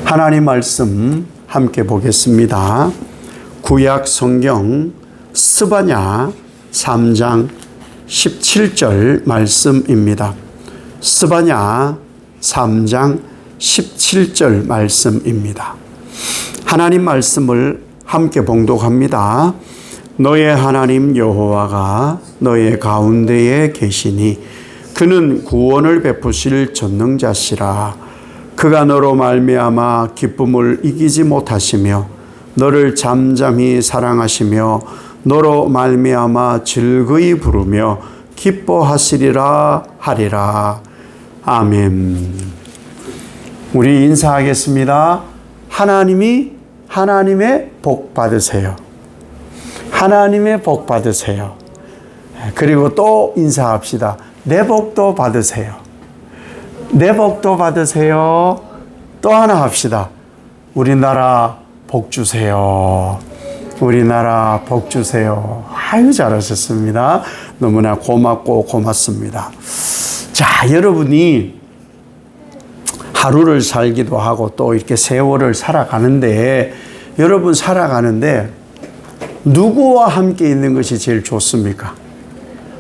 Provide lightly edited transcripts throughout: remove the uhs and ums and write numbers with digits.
하나님 말씀 함께 보겠습니다. 구약 성경 스바냐 3장 17절 말씀입니다. 스바냐 3장 17절 말씀입니다. 하나님 말씀을 함께 봉독합니다. 너의 하나님 여호와가 너의 가운데에 계시니 그는 구원을 베푸실 전능자시라. 그가 너로 말미암아 기쁨을 이기지 못하시며 너를 잠잠히 사랑하시며 너로 말미암아 즐거이 부르며 기뻐하시리라 하리라. 아멘. 우리 인사하겠습니다. 하나님의 복 받으세요. 하나님의 복 받으세요. 그리고 또 인사합시다. 내 복도 받으세요. 내 복도 받으세요. 또 하나 합시다. 우리나라 복 주세요. 우리나라 복 주세요. 아유, 잘하셨습니다. 너무나 고맙고 고맙습니다. 자, 여러분이 하루를 살기도 하고 또 이렇게 세월을 살아가는데, 여러분 살아가는데 누구와 함께 있는 것이 제일 좋습니까?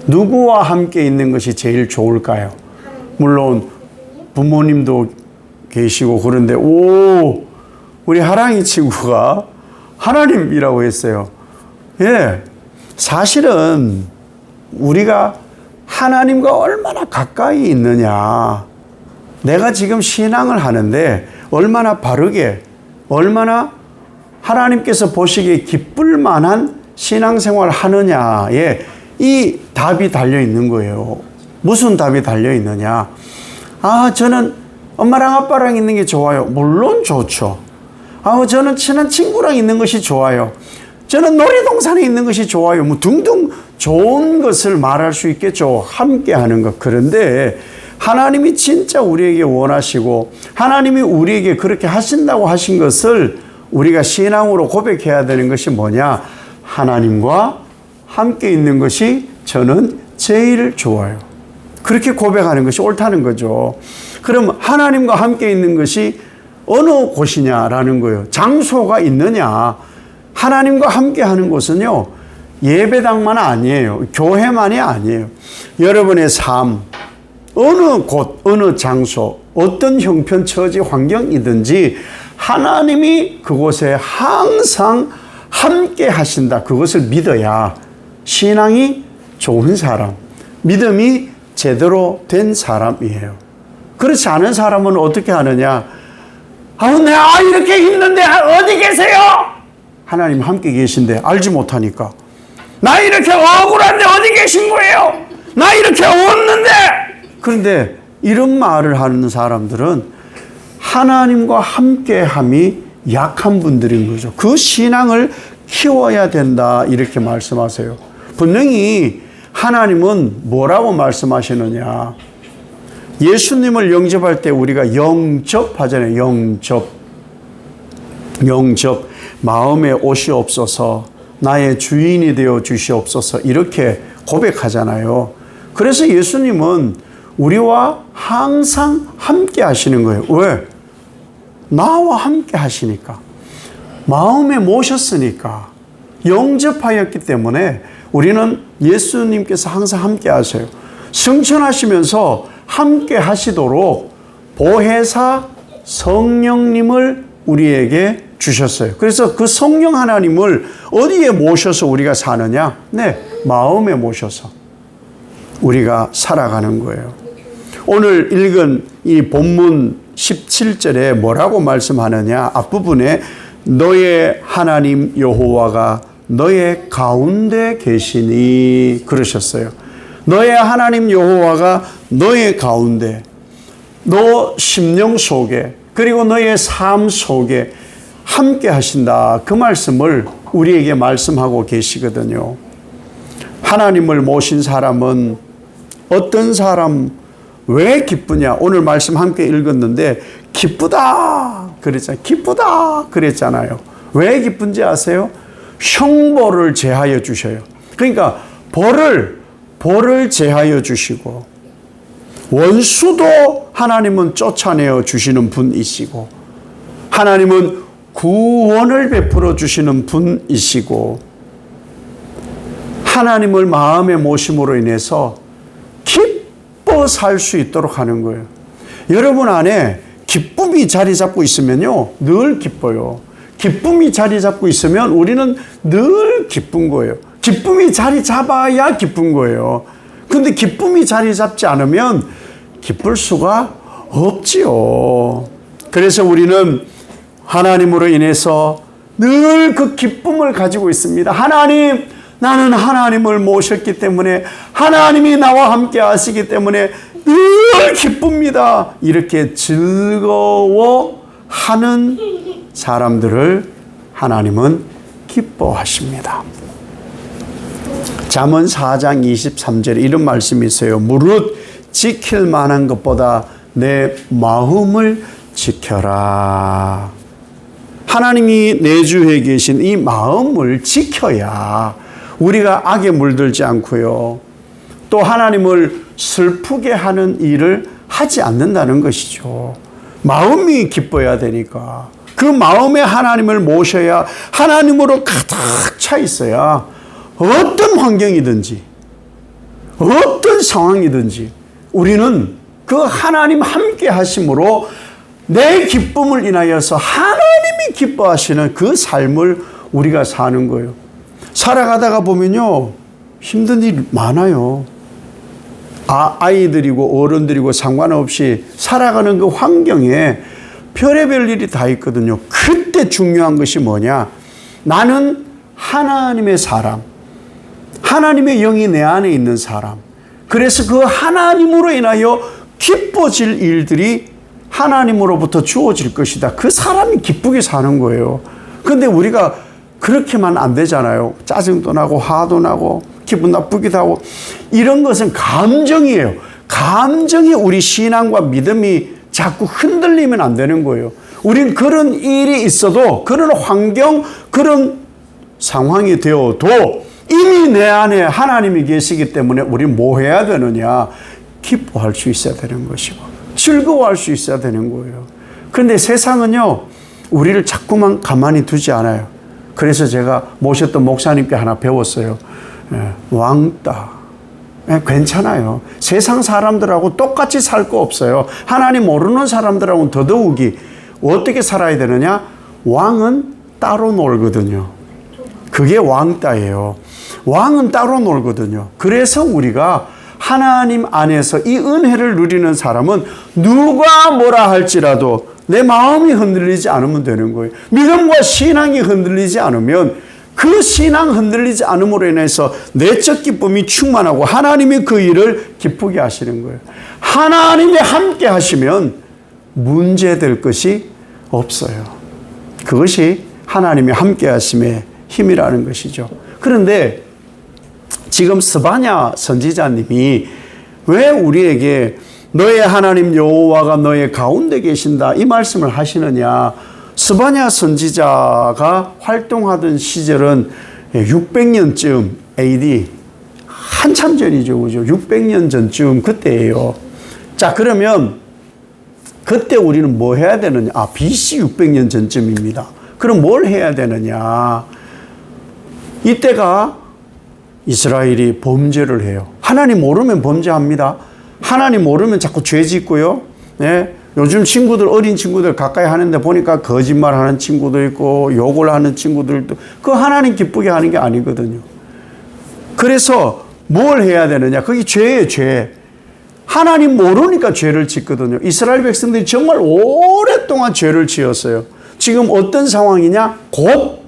누구와 함께 있는 것이 제일 좋을까요? 물론 부모님도 계시고 그런데 우리 하랑이 친구가 하나님이라고 했어요. 예, 사실은 우리가 하나님과 얼마나 가까이 있느냐, 내가 지금 신앙을 하는데 얼마나 바르게, 얼마나 하나님께서 보시기에 기쁠 만한 신앙생활을 하느냐에 이 답이 달려 있는 거예요. 무슨 답이 달려 있느냐? 저는 엄마랑 아빠랑 있는 게 좋아요. 물론 좋죠. 저는 친한 친구랑 있는 것이 좋아요. 저는 놀이동산에 있는 것이 좋아요. 뭐 등등 좋은 것을 말할 수 있겠죠. 함께 하는 것. 그런데 하나님이 진짜 우리에게 원하시고 하나님이 우리에게 그렇게 하신다고 하신 것을 우리가 신앙으로 고백해야 되는 것이 뭐냐? 하나님과 함께 있는 것이 저는 제일 좋아요. 그렇게 고백하는 것이 옳다는 거죠. 그럼 하나님과 함께 있는 것이 어느 곳이냐라는 거예요. 장소가 있느냐. 하나님과 함께 하는 곳은요, 예배당만 아니에요. 교회만이 아니에요. 여러분의 삶, 어느 곳, 어느 장소, 어떤 형편, 처지, 환경이든지 하나님이 그곳에 항상 함께 하신다. 그것을 믿어야 신앙이 좋은 사람, 믿음이 제대로 된 사람이에요. 그렇지 않은 사람은 어떻게 하느냐? 내가 이렇게 힘든데 어디 계세요? 하나님 함께 계신데 알지 못하니까. 나 이렇게 억울한데 어디 계신 거예요? 나 이렇게 없는데. 그런데 이런 말을 하는 사람들은 하나님과 함께함이 약한 분들인 거죠. 그 신앙을 키워야 된다, 이렇게 말씀하세요. 분명히 하나님은 뭐라고 말씀하시느냐? 예수님을 영접할 때 우리가 영접하잖아요. 영접. 마음에 오시옵소서, 나의 주인이 되어 주시옵소서, 이렇게 고백하잖아요. 그래서 예수님은 우리와 항상 함께 하시는 거예요. 왜? 나와 함께 하시니까. 마음에 모셨으니까. 영접하였기 때문에 우리는 예수님께서 항상 함께 하세요. 승천하시면서 함께 하시도록 보혜사 성령님을 우리에게 주셨어요. 그래서 그 성령 하나님을 어디에 모셔서 우리가 사느냐? 네, 마음에 모셔서 우리가 살아가는 거예요. 오늘 읽은 이 본문 17절에 뭐라고 말씀하느냐? 앞부분에 너의 하나님 여호와가 너의 가운데 계시니 그러셨어요. 너의 하나님 여호와가 너의 가운데, 너 심령 속에, 그리고 너의 삶 속에 함께 하신다. 그 말씀을 우리에게 말씀하고 계시거든요. 하나님을 모신 사람은 어떤 사람, 왜 기쁘냐? 오늘 말씀 함께 읽었는데 기쁘다 그랬잖아요. 기쁘다 그랬잖아요. 왜 기쁜지 아세요? 형벌을 제하여 주셔요. 그러니까 벌을 제하여 주시고 원수도 하나님은 쫓아내어 주시는 분이시고 하나님은 구원을 베풀어 주시는 분이시고 하나님을 마음에 모심으로 인해서 기뻐 살 수 있도록 하는 거예요. 여러분 안에 기쁨이 자리 잡고 있으면요, 늘 기뻐요. 기쁨이 자리 잡고 있으면 우리는 늘 기쁜 거예요. 기쁨이 자리 잡아야 기쁜 거예요. 근데 기쁨이 자리 잡지 않으면 기쁠 수가 없지요. 그래서 우리는 하나님으로 인해서 늘 그 기쁨을 가지고 있습니다. 하나님, 나는 하나님을 모셨기 때문에 하나님이 나와 함께 하시기 때문에 늘 기쁩니다. 이렇게 즐거워하는 사람들을 하나님은 기뻐하십니다. 잠언 4장 23절에 이런 말씀이 있어요. 무릇 지킬 만한 것보다 내 마음을 지켜라. 하나님이 내주에 계신 이 마음을 지켜야 우리가 악에 물들지 않고요. 또 하나님을 슬프게 하는 일을 하지 않는다는 것이죠. 마음이 기뻐야 되니까. 그 마음에 하나님을 모셔야 하나님으로 가득 차 있어야 어떤 환경이든지 어떤 상황이든지 우리는 그 하나님 함께 하심으로 내 기쁨을 인하여서 하나님이 기뻐하시는 그 삶을 우리가 사는 거예요. 살아가다가 보면요, 힘든 일 많아요. 아이들이고 어른들이고 상관없이 살아가는 그 환경에 별의별 일이 다 있거든요. 그때 중요한 것이 뭐냐? 나는 하나님의 사람, 하나님의 영이 내 안에 있는 사람. 그래서 그 하나님으로 인하여 기뻐질 일들이 하나님으로부터 주어질 것이다. 그 사람이 기쁘게 사는 거예요. 그런데 우리가 그렇게만 안 되잖아요. 짜증도 나고 화도 나고 기분 나쁘기도 하고. 이런 것은 감정이에요. 감정이 우리 신앙과 믿음이 자꾸 흔들리면 안 되는 거예요. 우린 그런 일이 있어도, 그런 환경, 그런 상황이 되어도 이미 내 안에 하나님이 계시기 때문에 우린 뭐 해야 되느냐? 기뻐할 수 있어야 되는 것이고 즐거워할 수 있어야 되는 거예요. 그런데 세상은요, 우리를 자꾸만 가만히 두지 않아요. 그래서 제가 모셨던 목사님께 하나 배웠어요. 왕따. 괜찮아요. 세상 사람들하고 똑같이 살 거 없어요. 하나님 모르는 사람들하고는 더더욱이 어떻게 살아야 되느냐? 왕은 따로 놀거든요. 그게 왕따예요. 왕은 따로 놀거든요. 그래서 우리가 하나님 안에서 이 은혜를 누리는 사람은 누가 뭐라 할지라도 내 마음이 흔들리지 않으면 되는 거예요. 믿음과 신앙이 흔들리지 않으면 그 신앙 흔들리지 않음으로 인해서 내적 기쁨이 충만하고 하나님이 그 일을 기쁘게 하시는 거예요. 하나님이 함께 하시면 문제될 것이 없어요. 그것이 하나님이 함께 하심의 힘이라는 것이죠. 그런데 지금 스바냐 선지자님이 왜 우리에게 너의 하나님 여호와가 너의 가운데 계신다 이 말씀을 하시느냐? 스바냐 선지자가 활동하던 시절은 600년쯤 AD 한참 전이죠, 그죠? 600년 전쯤 그때예요. 자, 그러면 그때 우리는 뭐 해야 되느냐? BC 600년 전쯤입니다. 그럼 뭘 해야 되느냐? 이때가 이스라엘이 범죄를 해요. 하나님 모르면 범죄합니다. 하나님 모르면 자꾸 죄 짓고요. 네? 요즘 친구들, 어린 친구들 가까이 하는데 보니까 거짓말하는 친구도 있고 욕을 하는 친구들도 그 하나님 기쁘게 하는 게 아니거든요. 그래서 뭘 해야 되느냐? 그게 죄예요, 죄. 하나님 모르니까 죄를 짓거든요. 이스라엘 백성들이 정말 오랫동안 죄를 지었어요. 지금 어떤 상황이냐? 곧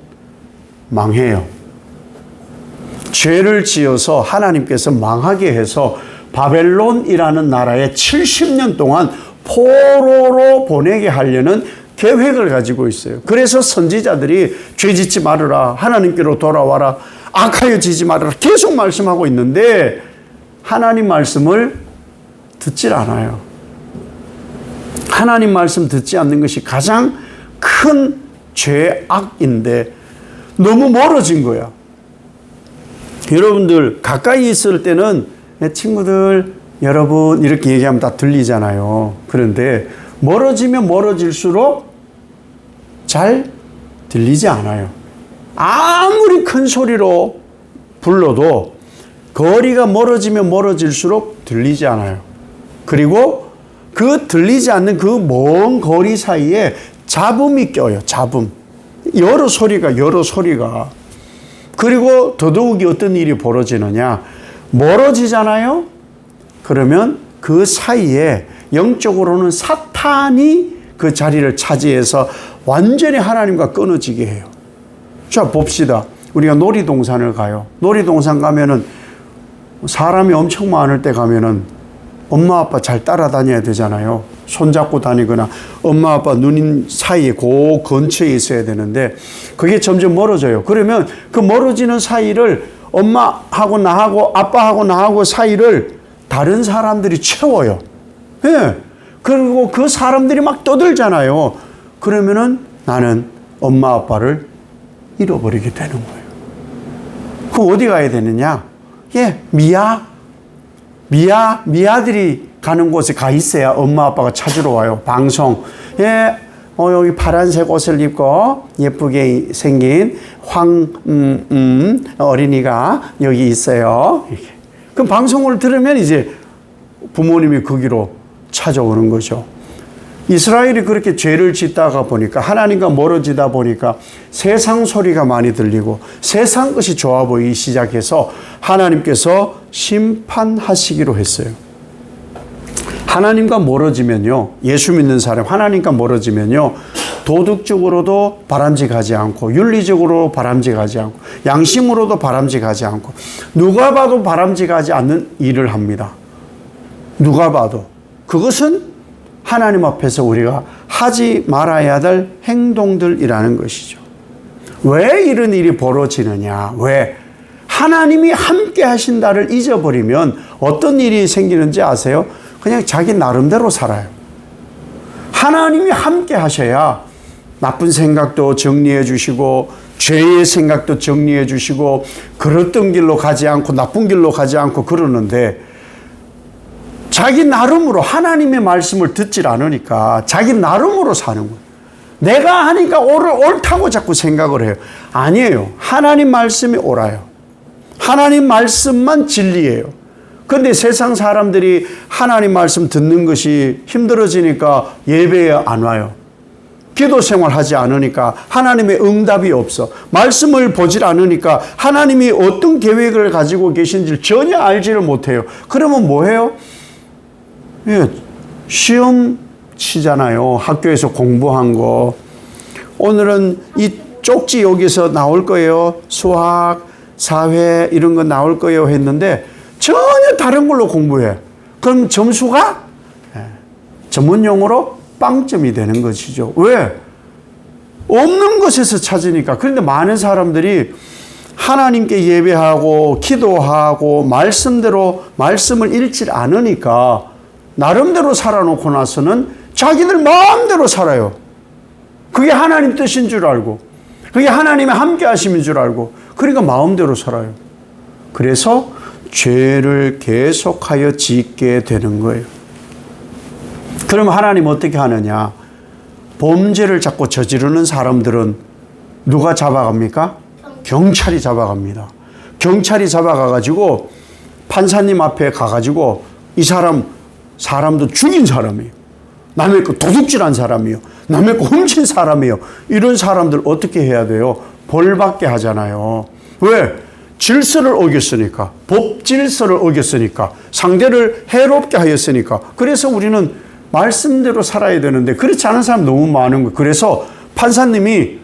망해요. 죄를 지어서 하나님께서 망하게 해서 바벨론이라는 나라에 70년 동안 포로로 보내게 하려는 계획을 가지고 있어요. 그래서 선지자들이 죄 짓지 말아라, 하나님께로 돌아와라, 악하여 지지 말아라 계속 말씀하고 있는데 하나님 말씀을 듣질 않아요. 하나님 말씀 듣지 않는 것이 가장 큰 죄악인데 너무 멀어진 거야. 여러분들 가까이 있을 때는 내 친구들 여러분 이렇게 얘기하면 다 들리잖아요. 그런데 멀어지면 멀어질수록 잘 들리지 않아요. 아무리 큰 소리로 불러도 거리가 멀어지면 멀어질수록 들리지 않아요. 그리고 그 들리지 않는 그 먼 거리 사이에 잡음이 껴요. 잡음. 여러 소리가. 그리고 더더욱이 어떤 일이 벌어지느냐. 멀어지잖아요. 그러면 그 사이에 영적으로는 사탄이 그 자리를 차지해서 완전히 하나님과 끊어지게 해요. 자, 봅시다. 우리가 놀이동산을 가요. 놀이동산 가면은 사람이 엄청 많을 때 가면은 엄마 아빠 잘 따라다녀야 되잖아요. 손잡고 다니거나 엄마 아빠 눈 사이에 그 근처에 있어야 되는데 그게 점점 멀어져요. 그러면 그 멀어지는 사이를 엄마하고 나하고 아빠하고 나하고 사이를 다른 사람들이 채워요. 예. 그리고 그 사람들이 막 떠들잖아요. 그러면은 나는 엄마 아빠를 잃어버리게 되는 거예요. 그럼 어디 가야 되느냐? 예, 미아들이 가는 곳에 가 있어야 엄마 아빠가 찾으러 와요. 방송. 예, 여기 파란색 옷을 입고 예쁘게 생긴 어린이가 여기 있어요. 이렇게. 그럼 방송을 들으면 이제 부모님이 거기로 찾아오는 거죠. 이스라엘이 그렇게 죄를 짓다가 보니까 하나님과 멀어지다 보니까 세상 소리가 많이 들리고 세상 것이 좋아 보이기 시작해서 하나님께서 심판하시기로 했어요. 하나님과 멀어지면요, 예수 믿는 사람 하나님과 멀어지면요, 도덕적으로도 바람직하지 않고 윤리적으로 바람직하지 않고 양심으로도 바람직하지 않고 누가 봐도 바람직하지 않는 일을 합니다. 누가 봐도. 그것은 하나님 앞에서 우리가 하지 말아야 될 행동들이라는 것이죠. 왜 이런 일이 벌어지느냐? 왜? 하나님이 함께 하신다를 잊어버리면 어떤 일이 생기는지 아세요? 그냥 자기 나름대로 살아요. 하나님이 함께 하셔야 나쁜 생각도 정리해 주시고 죄의 생각도 정리해 주시고 그랬던 길로 가지 않고 나쁜 길로 가지 않고 그러는데 자기 나름으로 하나님의 말씀을 듣질 않으니까 자기 나름으로 사는 거예요. 내가 하니까 옳다고 자꾸 생각을 해요. 아니에요. 하나님 말씀이 옳아요. 하나님 말씀만 진리예요. 그런데 세상 사람들이 하나님 말씀 듣는 것이 힘들어지니까 예배에 안 와요. 기도 생활하지 않으니까 하나님의 응답이 없어. 말씀을 보질 않으니까 하나님이 어떤 계획을 가지고 계신지 전혀 알지를 못해요. 그러면 뭐 해요? 예, 시험 치잖아요. 학교에서 공부한 거. 오늘은 이 쪽지 여기서 나올 거예요. 수학, 사회 이런 거 나올 거예요 했는데 전혀 다른 걸로 공부해. 그럼 점수가 전문 용어로 빵점이 되는 것이죠. 왜? 없는 것에서 찾으니까. 그런데 많은 사람들이 하나님께 예배하고 기도하고 말씀대로 말씀을 읽지 않으니까 나름대로 살아놓고 나서는 자기들 마음대로 살아요. 그게 하나님 뜻인 줄 알고 그게 하나님의 함께 하심인 줄 알고 그러니까 마음대로 살아요. 그래서 죄를 계속하여 짓게 되는 거예요. 그럼 하나님 어떻게 하느냐? 범죄를 자꾸 저지르는 사람들은 누가 잡아갑니까? 경찰이 잡아갑니다. 경찰이 잡아가가지고 판사님 앞에 가가지고 이 사람도 죽인 사람이에요. 남의 거 도둑질한 사람이에요. 남의 거 훔친 사람이에요. 이런 사람들 어떻게 해야 돼요? 벌받게 하잖아요. 왜? 질서를 어겼으니까. 법 질서를 어겼으니까. 상대를 해롭게 하였으니까. 그래서 우리는 말씀대로 살아야 되는데 그렇지 않은 사람 너무 많은 거예요. 그래서 판사님이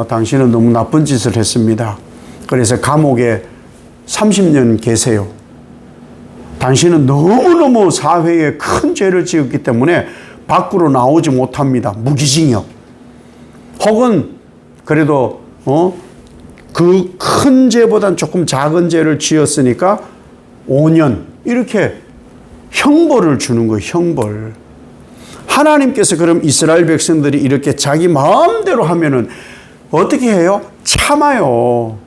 당신은 너무 나쁜 짓을 했습니다. 그래서 감옥에 30년 계세요. 당신은 너무너무 사회에 큰 죄를 지었기 때문에 밖으로 나오지 못합니다. 무기징역. 혹은 그래도 그 큰 죄보단 조금 작은 죄를 지었으니까 5년 이렇게 형벌을 주는 거예요. 형벌. 하나님께서 그럼 이스라엘 백성들이 이렇게 자기 마음대로 하면은 어떻게 해요? 참아요.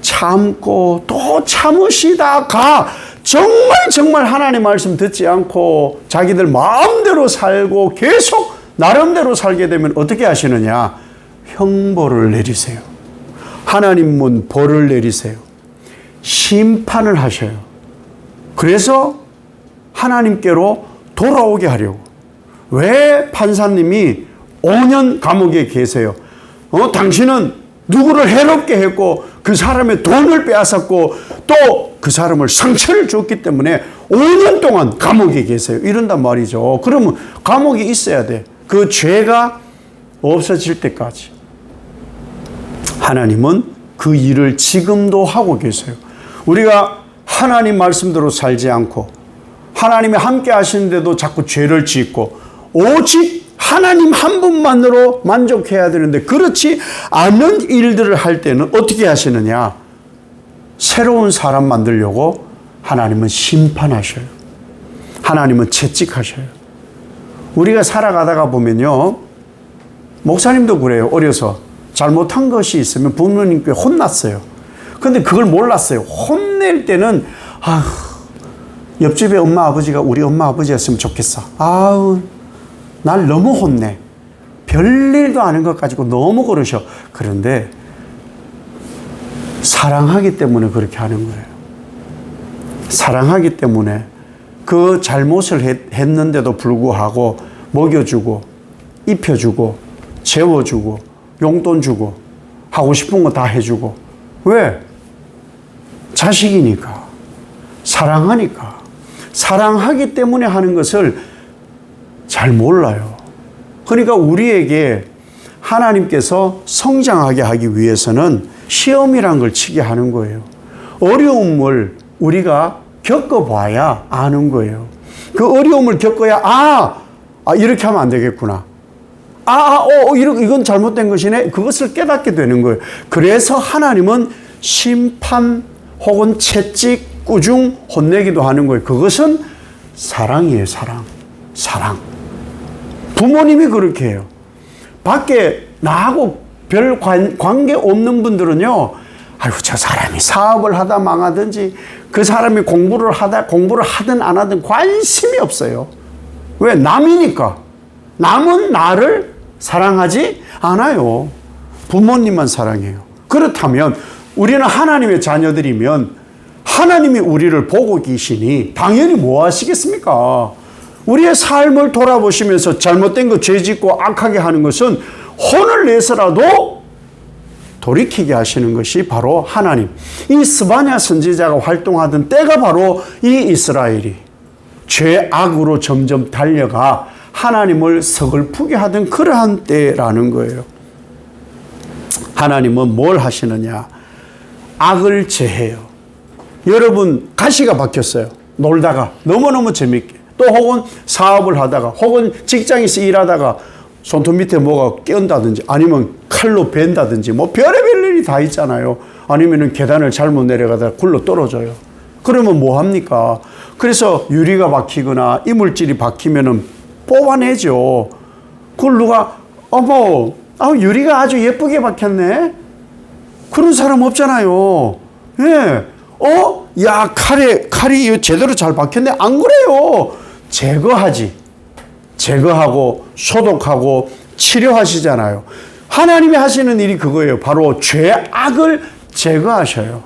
참고 또 참으시다가 정말 하나님 말씀 듣지 않고 자기들 마음대로 살고 계속 나름대로 살게 되면 어떻게 하시느냐? 형벌을 내리세요. 하나님은 벌을 내리세요. 심판을 하셔요. 그래서 하나님께로 돌아오게 하려고. 왜 판사님이 5년 감옥에 계세요? 당신은 누구를 해롭게 했고 그 사람의 돈을 빼앗았고 또 그 사람을 상처를 줬기 때문에 5년 동안 감옥에 계세요. 이런단 말이죠. 그러면 감옥에 있어야 돼. 그 죄가 없어질 때까지. 하나님은 그 일을 지금도 하고 계세요. 우리가 하나님 말씀대로 살지 않고 하나님이 함께 하시는데도 자꾸 죄를 짓고 오직 하나님 한 분만으로 만족해야 되는데 그렇지 않은 일들을 할 때는 어떻게 하시느냐? 새로운 사람 만들려고 하나님은 심판하셔요. 하나님은 채찍하셔요. 우리가 살아가다가 보면요. 목사님도 그래요. 어려서 잘못한 것이 있으면 부모님께 혼났어요. 근데 그걸 몰랐어요. 혼낼 때는 옆집에 엄마 아버지가 우리 엄마 아버지였으면 좋겠어. 날 너무 혼내. 별일도 아닌 것 가지고 너무 그러셔. 그런데 사랑하기 때문에 그렇게 하는 거예요. 사랑하기 때문에 그 잘못을 했는데도 불구하고 먹여주고 입혀주고 재워주고 용돈 주고 하고 싶은 거 다 해주고. 왜? 자식이니까. 사랑하니까. 사랑하기 때문에 하는 것을 잘 몰라요. 그러니까 우리에게 하나님께서 성장하게 하기 위해서는 시험이란 걸 치게 하는 거예요. 어려움을 우리가 겪어봐야 아는 거예요. 그 어려움을 겪어야 이렇게 하면 안 되겠구나. 이건 잘못된 것이네. 그것을 깨닫게 되는 거예요. 그래서 하나님은 심판 혹은 채찍, 꾸중, 혼내기도 하는 거예요. 그것은 사랑이에요. 사랑. 부모님이 그렇게 해요. 밖에 나하고 별 관계 없는 분들은요. 저 사람이 사업을 하다 망하든지 그 사람이 공부를 하든 안 하든 관심이 없어요. 왜? 남이니까. 남은 나를 사랑하지 않아요. 부모님만 사랑해요. 그렇다면 우리는 하나님의 자녀들이면 하나님이 우리를 보고 계시니 당연히 뭐 하시겠습니까? 우리의 삶을 돌아보시면서 잘못된 거 죄 짓고 악하게 하는 것은 혼을 내서라도 돌이키게 하시는 것이 바로 하나님. 이 스바냐 선지자가 활동하던 때가 바로 이 이스라엘이 죄악으로 점점 달려가 하나님을 서글프게 하던 그러한 때라는 거예요. 하나님은 뭘 하시느냐? 악을 제해요. 여러분 가시가 박혔어요. 놀다가 너무너무 재밌게. 또 혹은 사업을 하다가 혹은 직장에서 일하다가 손톱 밑에 뭐가 껴온다든지 아니면 칼로 벤다든지 뭐 별의별 일이 다 있잖아요. 아니면 계단을 잘못 내려가다가 굴러 떨어져요. 그러면 뭐 합니까? 그래서 유리가 박히거나 이물질이 박히면은 뽑아내죠. 그걸 누가 유리가 아주 예쁘게 박혔네. 그런 사람 없잖아요. 예. 칼이 제대로 잘 박혔네. 안 그래요. 제거하고 소독하고 치료하시잖아요. 하나님이 하시는 일이 그거예요. 바로 죄악을 제거하셔요.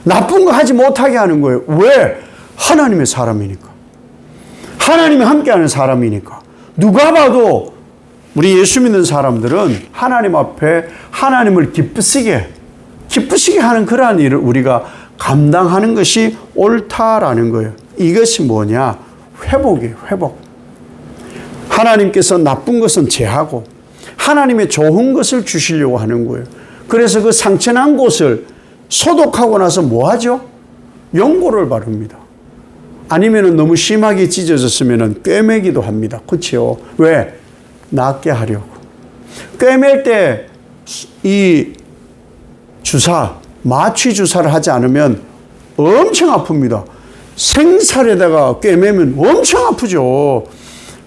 나쁜 거 하지 못하게 하는 거예요. 왜? 하나님의 사람이니까. 하나님이 함께하는 사람이니까. 누가 봐도 우리 예수 믿는 사람들은 하나님 앞에 하나님을 기쁘시게 하는 그러한 일을 우리가 감당하는 것이 옳다라는 거예요. 이것이 뭐냐? 회복이에요. 회복. 하나님께서 나쁜 것은 제하고 하나님의 좋은 것을 주시려고 하는 거예요. 그래서 그 상처난 곳을 소독하고 나서 뭐 하죠? 연고를 바릅니다. 아니면 너무 심하게 찢어졌으면 꿰매기도 합니다. 그렇죠? 왜? 낫게 하려고. 꿰맬 때 이 마취 주사를 하지 않으면 엄청 아픕니다. 생살에다가 꿰매면 엄청 아프죠.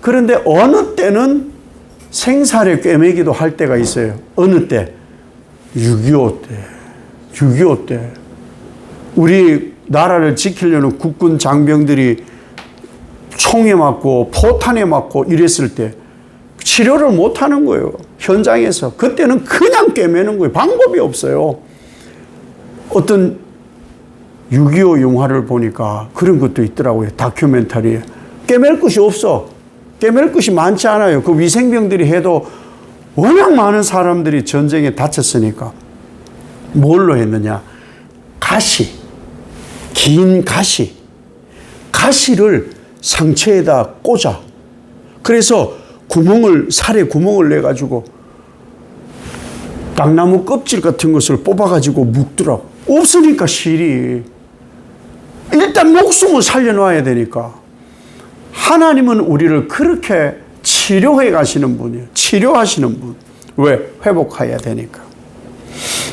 그런데 어느 때는 생살에 꿰매기도 할 때가 있어요. 어느 때? 6.25 때. 우리 나라를 지키려는 국군 장병들이 총에 맞고 포탄에 맞고 이랬을 때 치료를 못 하는 거예요. 현장에서. 그때는 그냥 꿰매는 거예요. 방법이 없어요. 어떤 6.25 영화를 보니까 그런 것도 있더라고요. 다큐멘터리에. 꿰맬 것이 없어. 꿰맬 것이 많지 않아요. 그 위생병들이 해도 워낙 많은 사람들이 전쟁에 다쳤으니까. 뭘로 했느냐? 가시. 긴 가시. 가시를 상처에다 꽂아. 그래서 살에 구멍을 내가지고 당나무 껍질 같은 것을 뽑아가지고 묶더라고. 없으니까 실이. 일단 목숨을 살려놔야 되니까. 하나님은 우리를 그렇게 치료해 가시는 분이에요. 치료하시는 분. 왜? 회복해야 되니까.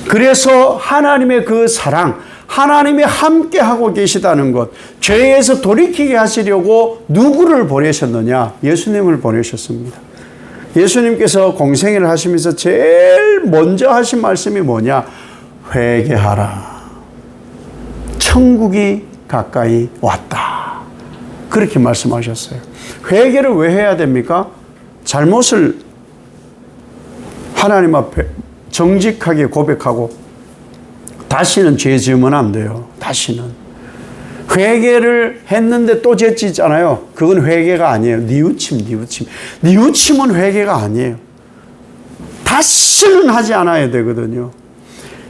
그래서 하나님의 그 사랑, 하나님이 함께 하고 계시다는 것, 죄에서 돌이키게 하시려고 누구를 보내셨느냐? 예수님을 보내셨습니다. 예수님께서 공생애를 하시면서 제일 먼저 하신 말씀이 뭐냐? 회개하라. 천국이 가까이 왔다. 그렇게 말씀하셨어요. 회개를 왜 해야 됩니까? 잘못을 하나님 앞에 정직하게 고백하고 다시는 죄 지으면 안 돼요. 다시는. 회개를 했는데 또 죄 짓잖아요. 그건 회개가 아니에요. 뉘우침. 뉘우침은 회개가 아니에요. 다시는 하지 않아야 되거든요.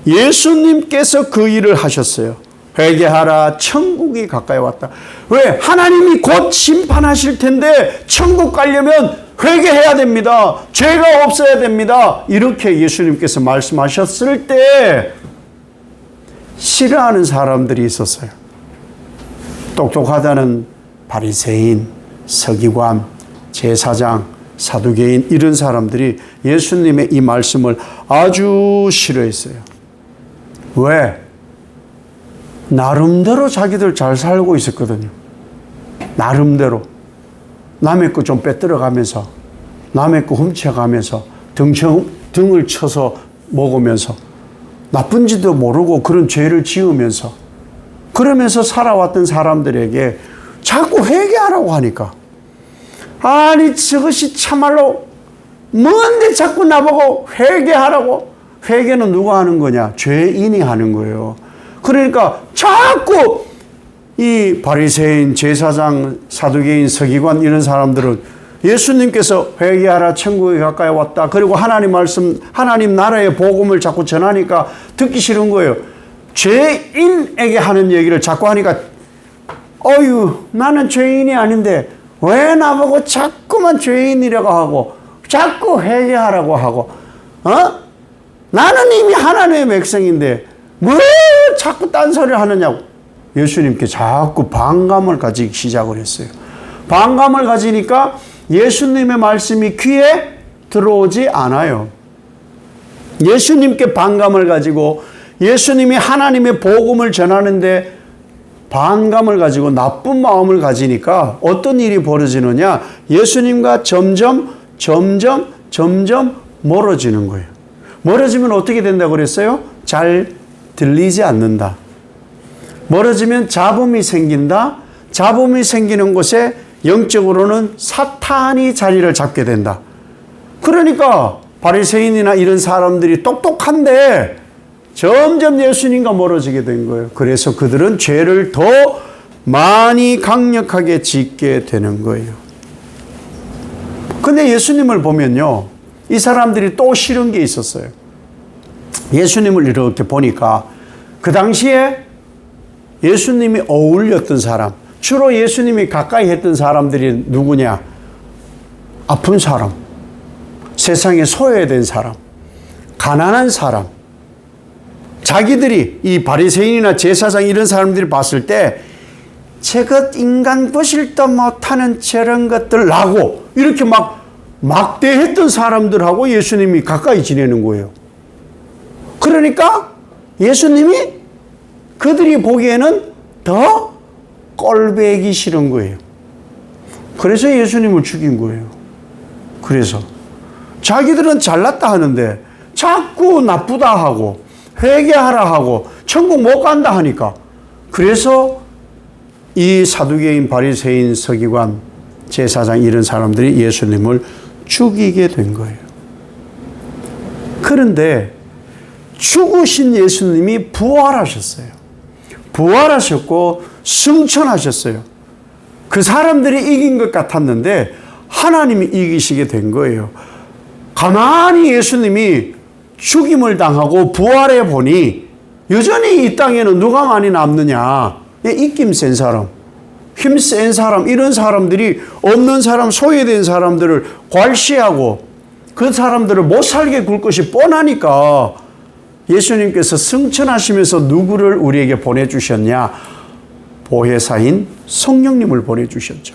예수님께서 그 일을 하셨어요. 회개하라, 천국이 가까이 왔다. 왜? 하나님이 곧 심판하실 텐데 천국 가려면 회개해야 됩니다. 죄가 없어야 됩니다. 이렇게 예수님께서 말씀하셨을 때 싫어하는 사람들이 있었어요. 똑똑하다는 바리새인, 서기관, 제사장, 사두개인 이런 사람들이 예수님의 이 말씀을 아주 싫어했어요. 왜? 나름대로 자기들 잘 살고 있었거든요. 나름대로. 남의 거 좀 빼들어가면서, 남의 거 훔쳐가면서, 등을 쳐서 먹으면서, 나쁜지도 모르고 그런 죄를 지으면서, 그러면서 살아왔던 사람들에게 자꾸 회개하라고 하니까, 아니 저것이 참말로 뭔데 자꾸 나보고 회개하라고? 회개는 누가 하는 거냐? 죄인이 하는 거예요. 그러니까 자꾸 이 바리새인, 제사장, 사두개인, 서기관 이런 사람들은 예수님께서 회개하라, 천국이 가까이 왔다. 그리고 하나님 말씀, 하나님 나라의 복음을 자꾸 전하니까 듣기 싫은 거예요. 죄인에게 하는 얘기를 자꾸 하니까 어휴, 나는 죄인이 아닌데 왜 나보고 자꾸만 죄인이라고 하고 자꾸 회개하라고 하고 나는 이미 하나님의 백성인데 왜 자꾸 딴소리를 하느냐고. 예수님께 자꾸 반감을 가지기 시작을 했어요. 반감을 가지니까 예수님의 말씀이 귀에 들어오지 않아요. 예수님께 반감을 가지고 예수님이 하나님의 복음을 전하는데 반감을 가지고 나쁜 마음을 가지니까 어떤 일이 벌어지느냐? 예수님과 점점 멀어지는 거예요. 멀어지면 어떻게 된다고 그랬어요? 잘 들리지 않는다. 멀어지면 잡음이 생긴다. 잡음이 생기는 곳에 영적으로는 사탄이 자리를 잡게 된다. 그러니까 바리새인이나 이런 사람들이 똑똑한데 점점 예수님과 멀어지게 된 거예요. 그래서 그들은 죄를 더 많이 강력하게 짓게 되는 거예요. 근데 예수님을 보면요, 이 사람들이 또 싫은 게 있었어요. 예수님을 이렇게 보니까 그 당시에 예수님이 어울렸던 사람, 주로 예수님이 가까이 했던 사람들이 누구냐? 아픈 사람, 세상에 소외된 사람, 가난한 사람. 자기들이 이 바리새인이나 제사장 이런 사람들이 봤을 때 저것 인간 보실도 못하는 저런 것들라고 이렇게 막 막대했던 사람들하고 예수님이 가까이 지내는 거예요. 그러니까 예수님이 그들이 보기에는 더 꼴배기 싫은 거예요. 그래서 예수님을 죽인 거예요. 그래서 자기들은 잘났다 하는데 자꾸 나쁘다 하고 회개하라 하고 천국 못 간다 하니까, 그래서 이 사두개인, 바리새인, 서기관, 제사장 이런 사람들이 예수님을 죽이게 된 거예요. 그런데 죽으신 예수님이 부활하셨어요. 부활하셨고 승천하셨어요. 그 사람들이 이긴 것 같았는데 하나님이 이기시게 된 거예요. 가만히 예수님이 죽임을 당하고 부활해 보니 여전히 이 땅에는 누가 많이 남느냐? 입김 센 사람, 힘 센 사람, 이런 사람들이 없는 사람, 소외된 사람들을 괄시하고 그 사람들을 못 살게 굴 것이 뻔하니까 예수님께서 승천하시면서 누구를 우리에게 보내주셨냐? 보혜사인 성령님을 보내주셨죠.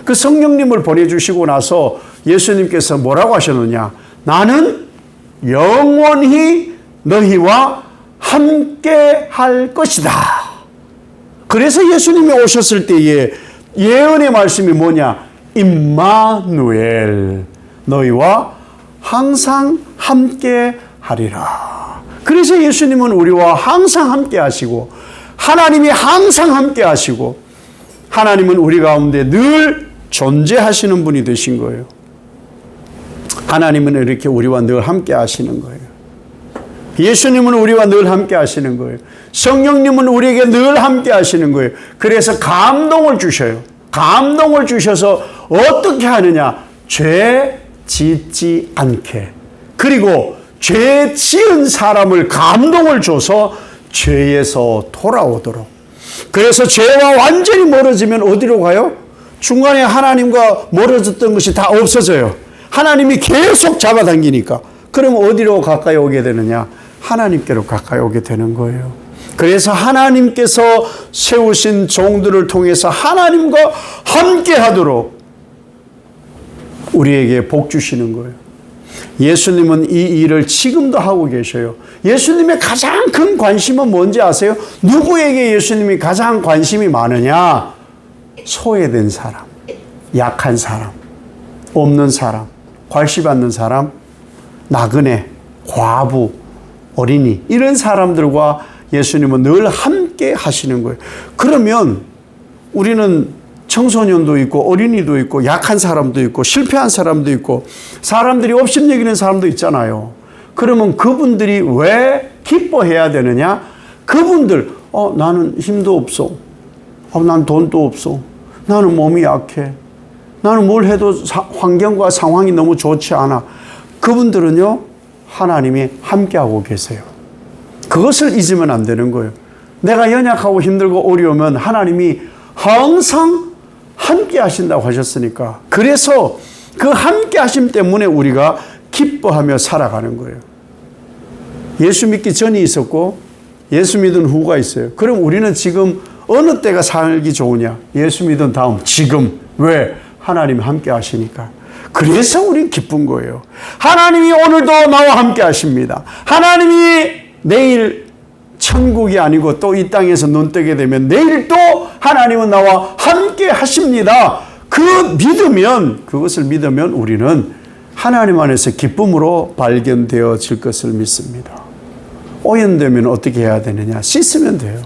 그 성령님을 보내주시고 나서 예수님께서 뭐라고 하셨느냐? 나는 영원히 너희와 함께 할 것이다. 그래서 예수님이 오셨을 때에 예언의 말씀이 뭐냐? 임마누엘, 너희와 항상 함께 하리라. 그래서 예수님은 우리와 항상 함께 하시고 하나님이 항상 함께 하시고 하나님은 우리 가운데 늘 존재하시는 분이 되신 거예요. 하나님은 이렇게 우리와 늘 함께 하시는 거예요. 예수님은 우리와 늘 함께 하시는 거예요. 성령님은 우리에게 늘 함께 하시는 거예요. 그래서 감동을 주셔요. 감동을 주셔서 어떻게 하느냐? 죄 짓지 않게. 그리고 죄 지은 사람을 감동을 줘서 죄에서 돌아오도록. 그래서 죄와 완전히 멀어지면 어디로 가요? 중간에 하나님과 멀어졌던 것이 다 없어져요. 하나님이 계속 잡아당기니까. 그럼 어디로 가까이 오게 되느냐? 하나님께로 가까이 오게 되는 거예요. 그래서 하나님께서 세우신 종들을 통해서 하나님과 함께 하도록 우리에게 복 주시는 거예요. 예수님은 이 일을 지금도 하고 계셔요. 예수님의 가장 큰 관심은 뭔지 아세요? 누구에게 예수님이 가장 관심이 많으냐? 소외된 사람, 약한 사람, 없는 사람, 괄시받는 사람, 나그네, 과부, 어린이, 이런 사람들과 예수님은 늘 함께 하시는 거예요. 그러면 우리는 청소년도 있고 어린이도 있고 약한 사람도 있고 실패한 사람도 있고 사람들이 업신여기는 사람도 있잖아요. 그러면 그분들이 왜 기뻐해야 되느냐? 그분들, 나는 힘도 없어. 난 돈도 없어. 나는 몸이 약해. 나는 뭘 해도 환경과 상황이 너무 좋지 않아. 그분들은요, 하나님이 함께하고 계세요. 그것을 잊으면 안 되는 거예요. 내가 연약하고 힘들고 어려우면 하나님이 항상 함께 하신다고 하셨으니까. 그래서 그 함께 하심 때문에 우리가 기뻐하며 살아가는 거예요. 예수 믿기 전이 있었고 예수 믿은 후가 있어요. 그럼 우리는 지금 어느 때가 살기 좋으냐? 예수 믿은 다음 지금. 왜? 하나님이 함께 하시니까. 그래서 우린 기쁜 거예요. 하나님이 오늘도 나와 함께 하십니다. 하나님이 내일 천국이 아니고 또 이 땅에서 눈 뜨게 되면 내일 또 하나님은 나와 함께 하십니다. 그것을 믿으면 우리는 하나님 안에서 기쁨으로 발견되어질 것을 믿습니다. 오염되면 어떻게 해야 되느냐? 씻으면 돼요.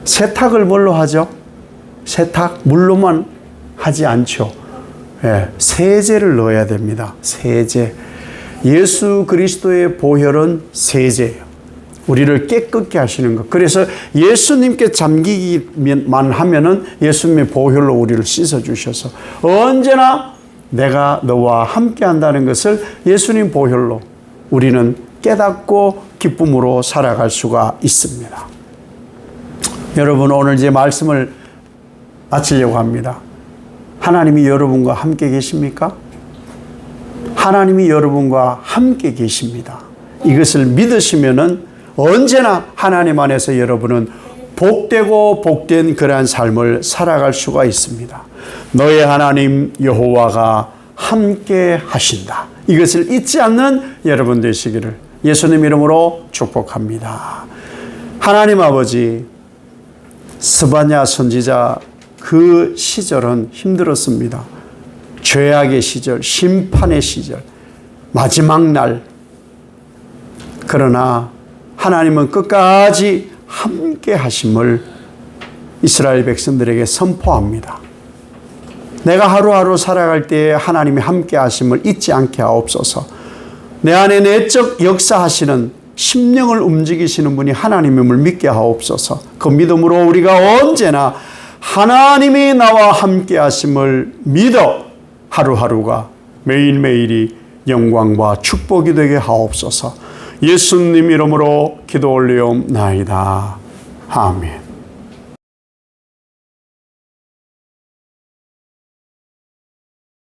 세탁을 뭘로 하죠? 세탁 물로만 하지 않죠. 세제를 넣어야 됩니다. 세제. 예수 그리스도의 보혈은 세제예요. 우리를 깨끗게 하시는 것. 그래서 예수님께 잠기기만 하면은 예수님의 보혈로 우리를 씻어주셔서 언제나 내가 너와 함께 한다는 것을 예수님 보혈로 우리는 깨닫고 기쁨으로 살아갈 수가 있습니다. 여러분, 오늘 제 말씀을 마치려고 합니다. 하나님이 여러분과 함께 계십니까? 하나님이 여러분과 함께 계십니다. 이것을 믿으시면은 언제나 하나님 안에서 여러분은 복되고 복된 그러한 삶을 살아갈 수가 있습니다. 너의 하나님 여호와가 함께 하신다. 이것을 잊지 않는 여러분 되시기를 예수님 이름으로 축복합니다. 하나님 아버지, 스바냐 선지자 그 시절은 힘들었습니다. 죄악의 시절, 심판의 시절, 마지막 날. 그러나 하나님은 끝까지 함께 하심을 이스라엘 백성들에게 선포합니다. 내가 하루하루 살아갈 때에 하나님이 함께 하심을 잊지 않게 하옵소서. 내 안에 내적 역사하시는 심령을 움직이시는 분이 하나님임을 믿게 하옵소서. 그 믿음으로 우리가 언제나 하나님이 나와 함께 하심을 믿어 하루하루가 매일매일이 영광과 축복이 되게 하옵소서. 예수님 이름으로 기도 올리옵나이다. 아멘.